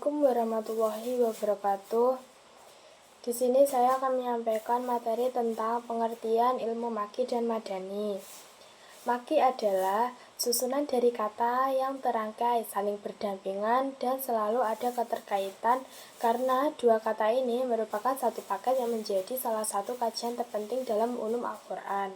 Assalamualaikum warahmatullahi wabarakatuh. Di sini saya akan menyampaikan materi tentang pengertian ilmu maki dan madani. Maki adalah susunan dari kata yang terangkai, saling berdampingan, dan selalu ada keterkaitan karena dua kata ini merupakan satu paket yang menjadi salah satu kajian terpenting dalam ulum Al-Quran.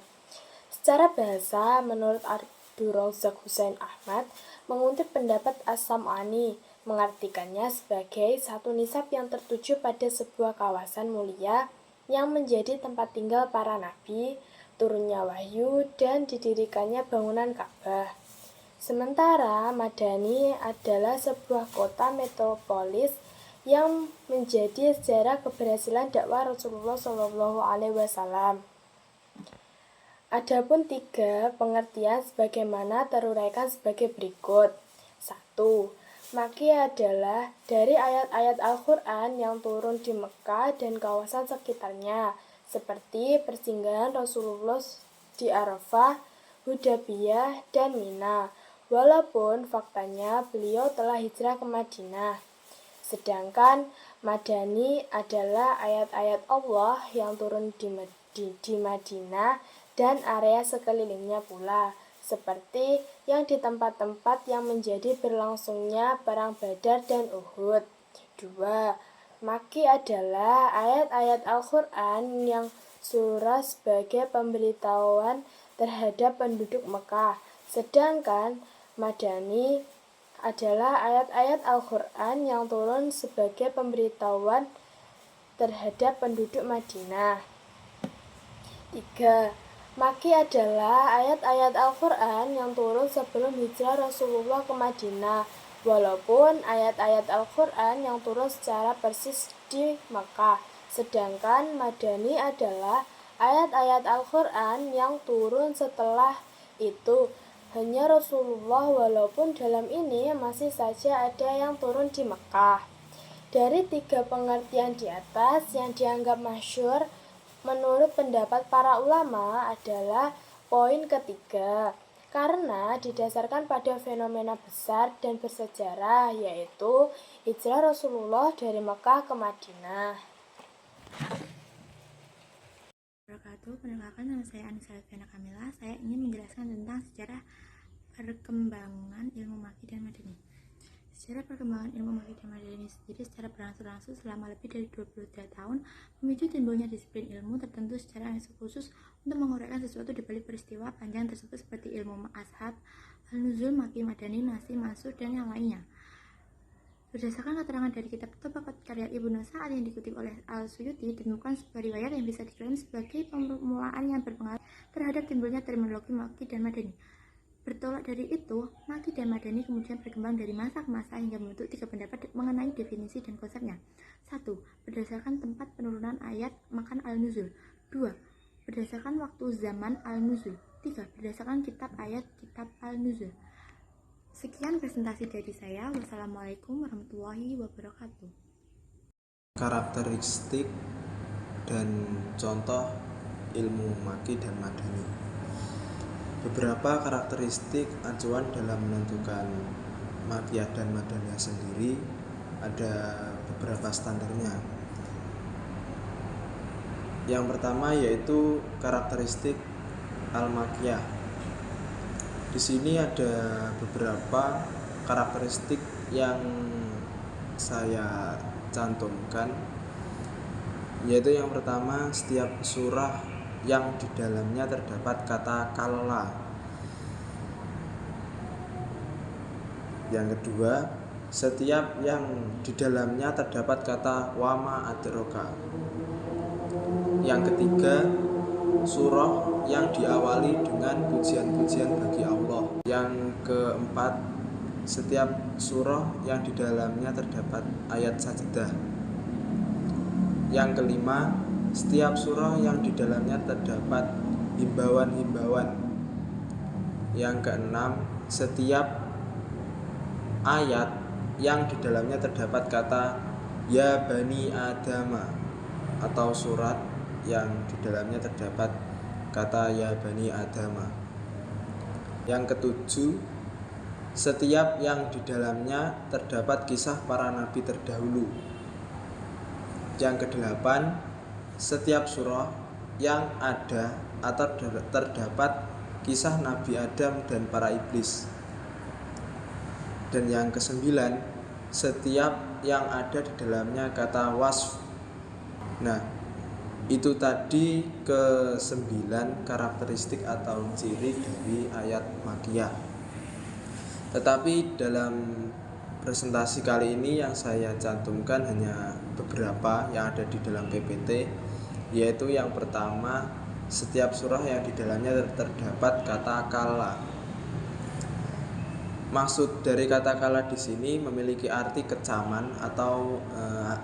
Secara bahasa, menurut Abdul Razak Hussein Ahmad, mengutip pendapat As-Sam'ani, mengartikannya sebagai satu nisab yang tertuju pada sebuah kawasan mulia yang menjadi tempat tinggal para nabi, turunnya wahyu, dan didirikannya bangunan Ka'bah. Sementara Madani adalah sebuah kota metropolis yang menjadi sejarah keberhasilan dakwah Rasulullah SAW. Adapun tiga pengertian sebagaimana teruraikan sebagai berikut. 1. Maki adalah dari ayat-ayat Al-Quran yang turun di Mekah dan kawasan sekitarnya, seperti persinggahan Rasulullah di Arafah, Hudaybiyah, dan Mina, walaupun faktanya beliau telah hijrah ke Madinah. Sedangkan Madani adalah ayat-ayat Allah yang turun di Madinah dan area sekelilingnya pula, seperti yang di tempat-tempat yang menjadi berlangsungnya perang Badar dan Uhud. 2. Maki adalah ayat-ayat Al-Quran yang surah sebagai pemberitahuan terhadap penduduk Mekah, sedangkan Madani adalah ayat-ayat Al-Quran yang turun sebagai pemberitahuan terhadap penduduk Madinah. 3. Maki adalah ayat-ayat Al-Quran yang turun sebelum hijrah Rasulullah ke Madinah, walaupun ayat-ayat Al-Quran yang turun secara persis di Makkah. Sedangkan Madani adalah ayat-ayat Al-Quran yang turun setelah itu. Hanya Rasulullah, walaupun dalam ini masih saja ada yang turun di Makkah. Dari tiga pengertian di atas yang dianggap masyhur, menurut pendapat para ulama adalah poin ketiga, karena didasarkan pada fenomena besar dan bersejarah, yaitu hijrah Rasulullah dari Mekah ke Madinah. Perkenalkan, nama saya Anissa Alfiana Kamila. Saya ingin menjelaskan tentang sejarah perkembangan ilmu maki dan madani. Sejarah perkembangan ilmu maki dan madani sendiri secara berangsur-angsur selama lebih dari 23 tahun memicu timbulnya disiplin ilmu tertentu secara yang khusus untuk menguraikan sesuatu di balik peristiwa panjang tersebut, seperti ilmu ashab, al-nuzul, maki, madani, nasih, mansuh, dan yang lainnya. Berdasarkan keterangan dari kitab Tabaqat karya Ibnu Sa'ad yang dikutip oleh Al-Suyuti, ditemukan sebuah riwayat yang bisa diklaim sebagai permulaan yang berpengaruh terhadap timbulnya terminologi maki dan madani. Bertolak dari itu, maki dan madani kemudian berkembang dari masa ke masa hingga membentuk tiga pendapat mengenai definisi dan konsepnya. 1. Berdasarkan tempat penurunan ayat makan al-nuzul. 2. Berdasarkan waktu zaman al-nuzul. 3. Berdasarkan kitab ayat kitab al-nuzul. Sekian presentasi dari saya. Wassalamualaikum warahmatullahi wabarakatuh. Karakteristik dan contoh ilmu maki dan madani. Beberapa karakteristik acuan dalam menentukan makiyah dan madaniyah sendiri ada beberapa standarnya. Yang pertama yaitu karakteristik al-makiyah. Di sini ada beberapa karakteristik yang saya cantumkan, yaitu yang pertama, setiap surah yang di dalamnya terdapat kata kalla. Yang kedua, setiap yang di dalamnya terdapat kata wama adroka. Yang ketiga, surah yang diawali dengan pujian-pujian bagi Allah. Yang keempat, setiap surah yang di dalamnya terdapat ayat sajdah. Yang kelima, setiap surah yang di dalamnya terdapat himbauan-himbauan. Yang keenam, setiap ayat yang di dalamnya terdapat kata ya bani adama, atau surat yang di dalamnya terdapat kata ya bani adama. Yang ketujuh, setiap yang di dalamnya terdapat kisah para nabi terdahulu. Yang kedelapan, setiap surah yang ada atau terdapat kisah Nabi Adam dan para iblis. Dan yang kesembilan, setiap yang ada di dalamnya kata wasf. Nah, itu tadi ke-9 karakteristik atau ciri dari ayat Makkiyah. Tetapi dalam presentasi kali ini yang saya cantumkan hanya beberapa yang ada di dalam PPT, yaitu yang pertama, setiap surah yang di dalamnya terdapat kata kala. Maksud dari kata kala di sini memiliki arti kecaman atau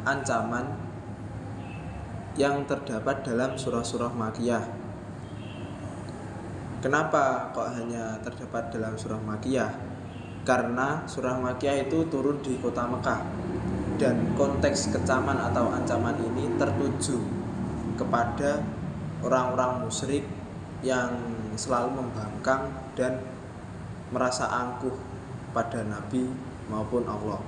ancaman yang terdapat dalam surah-surah Makkiyah. Kenapa kok hanya terdapat dalam surah Makkiyah? Karena surah Makkiyah itu turun di kota Mekah, dan konteks kecaman atau ancaman ini tertuju kepada orang-orang musyrik yang selalu membangkang dan merasa angkuh pada Nabi maupun Allah.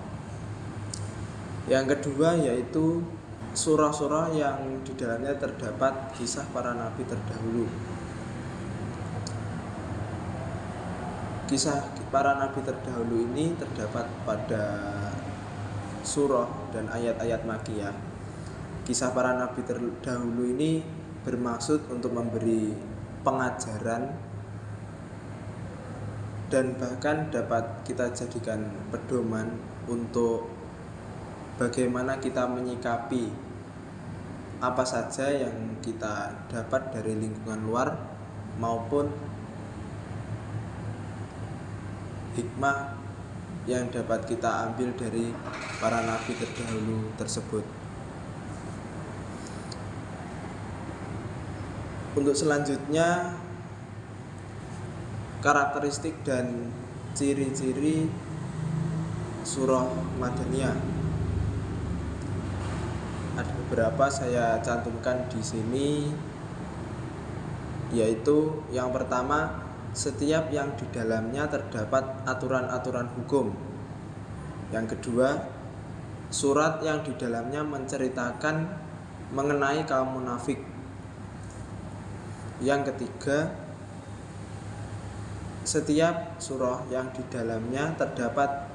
Yang kedua yaitu surah-surah yang di dalamnya terdapat kisah para nabi terdahulu. Kisah para nabi terdahulu ini terdapat pada surah dan ayat-ayat Makkiyah. Kisah para nabi terdahulu ini bermaksud untuk memberi pengajaran dan bahkan dapat kita jadikan pedoman untuk bagaimana kita menyikapi apa saja yang kita dapat dari lingkungan luar maupun hikmah yang dapat kita ambil dari para nabi terdahulu tersebut. Untuk selanjutnya, karakteristik dan ciri-ciri surah Madaniyah. Ada beberapa saya cantumkan di sini, yaitu yang pertama, setiap yang di dalamnya terdapat aturan-aturan hukum. Yang kedua, surat yang di dalamnya menceritakan mengenai kaum munafik. Yang ketiga, setiap surah yang di dalamnya terdapat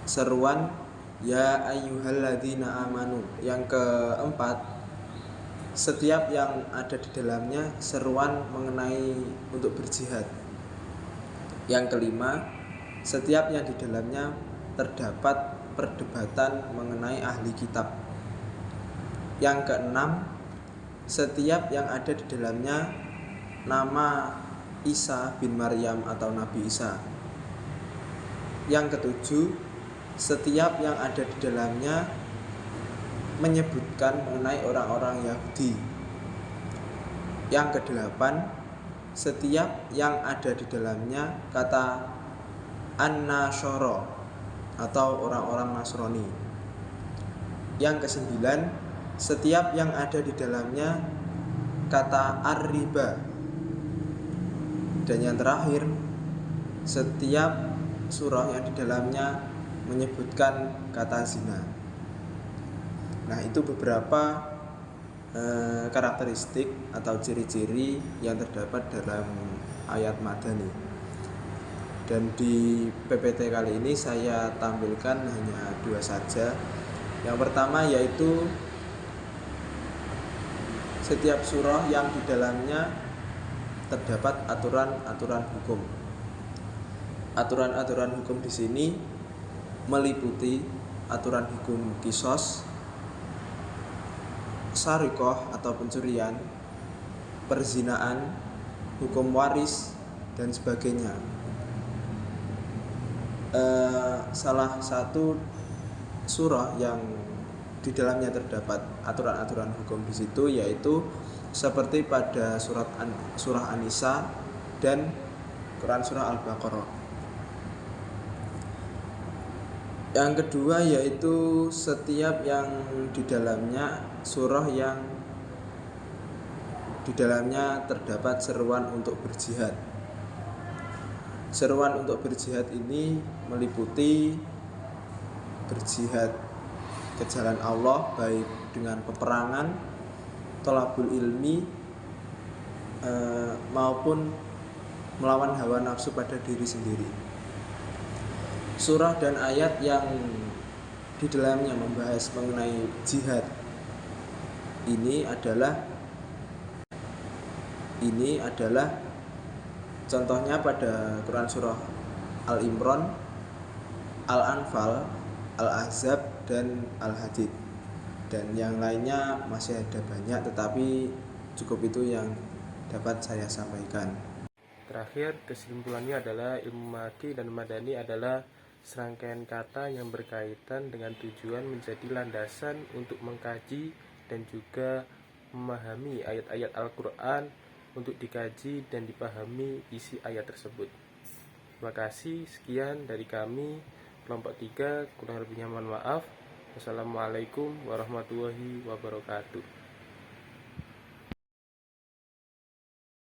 seruan ya ayyuhalladzina amanu. Yang keempat, setiap yang ada di dalamnya seruan mengenai untuk berjihad. Yang kelima, setiap yang di dalamnya terdapat perdebatan mengenai ahli kitab. Yang keenam, setiap yang ada di dalamnya nama Isa bin Maryam atau Nabi Isa. Yang ketujuh, setiap yang ada di dalamnya menyebutkan mengenai orang-orang Yahudi. Yang kedelapan, setiap yang ada di dalamnya kata An-Nasyara atau orang-orang Nasrani. Yang kesembilan, setiap yang ada di dalamnya kata Ar-Riba. Dan yang terakhir, setiap surah yang di dalamnya menyebutkan kata zina. Nah, itu beberapa karakteristik atau ciri-ciri yang terdapat dalam ayat Madani. Dan di PPT kali ini saya tampilkan hanya 2 saja. Yang pertama yaitu setiap surah yang di dalamnya terdapat aturan-aturan hukum. Aturan-aturan hukum di sini meliputi aturan hukum kisos, sarikoh atau pencurian, perzinaan, hukum waris, dan sebagainya. Salah satu surah yang di dalamnya terdapat aturan-aturan hukum di situ yaitu seperti pada surah An-Nisa dan Quran surah Al-Baqarah. Yang kedua yaitu setiap yang di dalamnya surah yang di dalamnya terdapat seruan untuk berjihad. Seruan untuk berjihad ini meliputi berjihad ke jalan Allah, baik dengan peperangan, thalabul ilmi, maupun melawan hawa nafsu pada diri sendiri. Surah dan ayat yang di dalamnya membahas mengenai jihad ini adalah contohnya pada Quran surah Al-Imran, Al-Anfal, Al-Ahzab, dan Al-Hadid. Dan yang lainnya masih ada banyak, tetapi cukup itu yang dapat saya sampaikan. Terakhir, kesimpulannya adalah ilmu maki dan madani adalah serangkaian kata yang berkaitan dengan tujuan menjadi landasan untuk mengkaji dan juga memahami ayat-ayat Al-Quran untuk dikaji dan dipahami isi ayat tersebut. Terima kasih, sekian dari kami, kelompok 3, kurang lebihnya mohon maaf. Wassalamualaikum warahmatullahi wabarakatuh.